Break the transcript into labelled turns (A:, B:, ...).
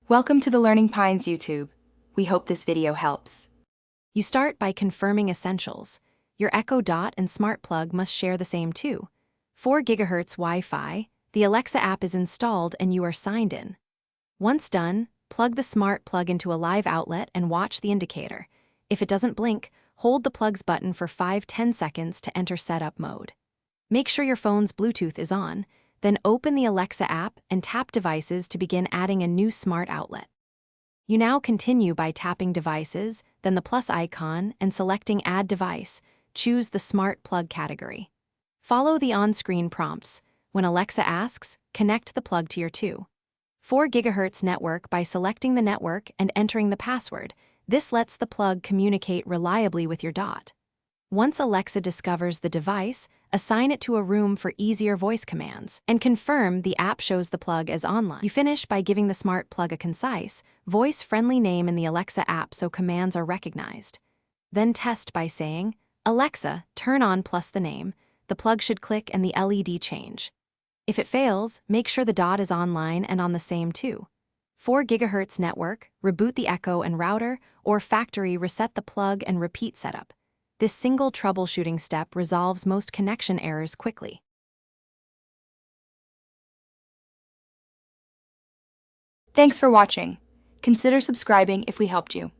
A: Welcome to the Learning Pines YouTube. We hope this video helps.
B: You start by confirming essentials. Your Echo Dot and Smart Plug must share the same too. 4 GHz Wi-Fi, the Alexa app is installed and you are signed in. Once done, plug the Smart Plug into a live outlet and watch the indicator. If it doesn't blink, hold the plug's button for 5-10 seconds to enter setup mode. Make sure your phone's Bluetooth is on, then open the Alexa app and tap Devices to begin adding a new smart outlet. You now continue by tapping Devices, then the plus icon, and selecting Add Device. Choose the Smart Plug category. Follow the on-screen prompts. When Alexa asks, connect the plug to your 4 GHz network by selecting the network and entering the password. This lets the plug communicate reliably with your Dot. Once Alexa discovers the device, assign it to a room for easier voice commands, and confirm the app shows the plug as online. You finish by giving the Smart Plug a concise, voice-friendly name in the Alexa app so commands are recognized. Then test by saying, "Alexa, turn on" plus the name. The plug should click and the LED change. If it fails, make sure the Dot is online and on the same 4 GHz network, reboot the Echo and router, or factory reset the plug and repeat setup. This single troubleshooting step resolves most connection errors quickly.
A: Thanks for watching. Consider subscribing if we helped you.